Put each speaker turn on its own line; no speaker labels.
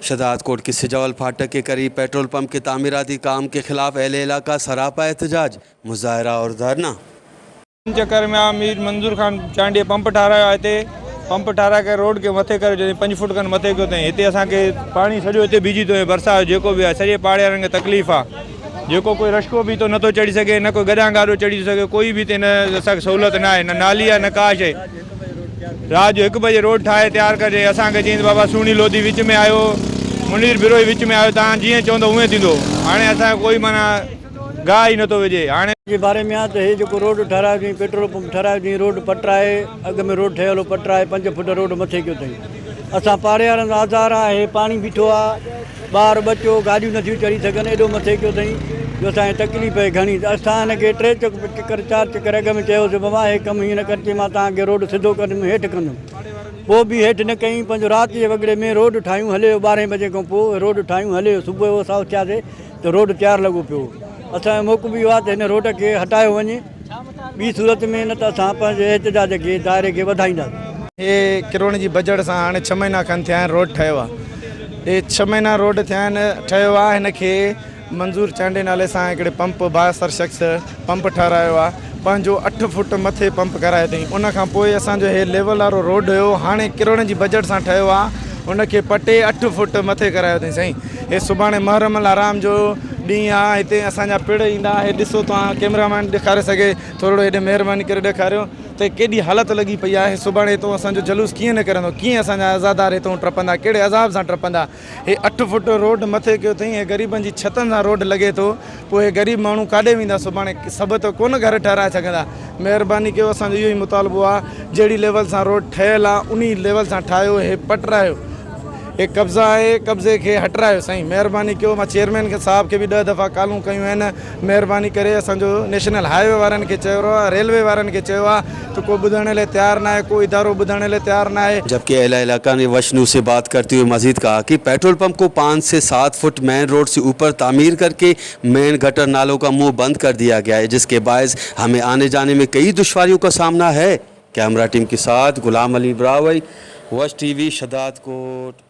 शहदादकोट के सिजावल फाटक के करीब पेट्रोल पंप के तामीराती काम के खिलाफ अहले इलाका सरापा एहतजाज, मुजाहरा और धरना।
चक्कर में मीर मंजूर खान चांडी पंप ठारायो आहे हिते। पंप ठारा के रोड के मथे करे जॾहिं 5 फुट खनि मथे कयो अथई। हिते असांखे पाणी सॼो हिते बीजी थो बरसाति जेको बि आहे सॼे पाड़े वारनि खे तकलीफ़ आहे। जेको कोई रश्को बि तो नथो चढ़ी सघे, न कोई गॾां गाॾो चढ़ी थो सघे, कोई बि हिते न असांखे सहूलियत न आहे, न नाली आहे न का शइ। रात जो 1 बजे रोड ठाहे तैयार कजे, असांखे चईं बाबा सुहिणी लोधी विच में आयो, मुनीर बिरोही विच में आयो, तव्हां जीअं चवंदो उएं थींदो। हाणे असांखे कोई माना गाह ही नथो विझे। हाणे
जे बारे में आहे त हे जेको रोड ठारायो पेट्रोल पंप ठारायो रोड पटराए, अॻ में रोड ठहियल पटराए 5 फुट रोड मथे कयो अथई। असां पाड़े वारनि जो आज़ार आहे, हे पाणी बीठो आहे, ॿार बच्चो गाॾियूं नथियूं चढ़ी सघनि, एॾो मथे कयो अथई जो असांखे तकलीफ़ आहे घणी। त असां हिनखे 3 चक्कर 4 चक्कर अॻ में चयोसीं बाबा हे कमु हीअं न कर, मां तव्हांखे रोड सिधो कंदुमि, हेठि कंदुमि। पोइ बि हेठि न कई, पंहिंजो राति जे वॻड़े में रोड ठाहियूं, हलियो 12 बजे खां पोइ रोड ठाहियूं, हलियो। सुबुह जो असां उथियासीं त रोड तयारु लॻो पियो। असांजो मौक़ो बि आहे त हिन रोड खे हटायो वञे, ॿी सूरत में न त असां पंहिंजे एहतजाज खे दायरे खे वधाईंदासीं।
हे किरोड़ जी बजट सां हाणे 6 महीना खनि थिया आहिनि रोड ठहियो आहे। हे 6 महीना रोड थिया आहिनि ठहियो आहे। हिनखे मंजूर चांडे नाले सां हिकिड़े पंप बासर शख़्स पंप ठारायो आहे, पंहिंजो 8 फुट मथे पंप करायो अथई। उनखां पोइ असांजो हे लेवल वारो रोड हुयो, हाणे किरोड़नि जी बजट सां ठहियो आहे, उनखे पटे 8 फुट मथे करायो अथई साईं। हे सुभाणे मुहर्रम आराम जो ॾींहुं आहे, हिते असांजा पिण ईंदा। हे ॾिसो तव्हां कैमरामैन ॾेखारे सघे थोरो हेॾे महिरबानी करे ॾेखारियो त केॾी हालत लॻी पई आहे। सुभाणे हितां असांजो जलूस कीअं न करंदो, कीअं असांजा आज़ादार हितां टपंदा, कहिड़े अज़ाब सां टपंदा। हे 8 फुट रोड मथे कयो अथई, हे ग़रीबनि जी छतनि सां रोड लॻे थो। पोइ हे ग़रीब माण्हू काॾे वेंदा सुभाणे, सभु त कोन घर ठाराए सघंदा। महिरबानी कयो, असांजो इहो ई मुतालबो आहे, जहिड़ी लेवल सां रोड ठहियल आहे उन लेवल सां ठाहियो, हे पटरायो। हे कब्ज़ा आहे, कब्ज़े खे हटायो साईं, महिरबानी कयो। मां चेयरमैन खे साहब खे बि 10 दफ़ा कॉलूं कयूं आहिनि, महिरबानी करे असांजो नेशनल हाईवे वारनि खे चयो आहे, रेलवे वारनि खे चयो आहे, तो कोई ॿुधण लाइ तैयार न आहे, कोई इदारो ॿुधण लाइ तैयार न आहे।
जबकि अहला इलाका ने वशनू से बात करते हुए मजीद कहा कि पेट्रोल पंप को 5 से 7 फुट मेन रोड से ऊपर तामीर करके मेन गटर नालों का मुंह बंद कर दिया गया है, जिसके बायस हमें आने जाने में कई दुश्वारियों का सामना है। कैमरा टीम के साथ गुलाम अली ब्रावई, वश टीवी, शहदादकोट।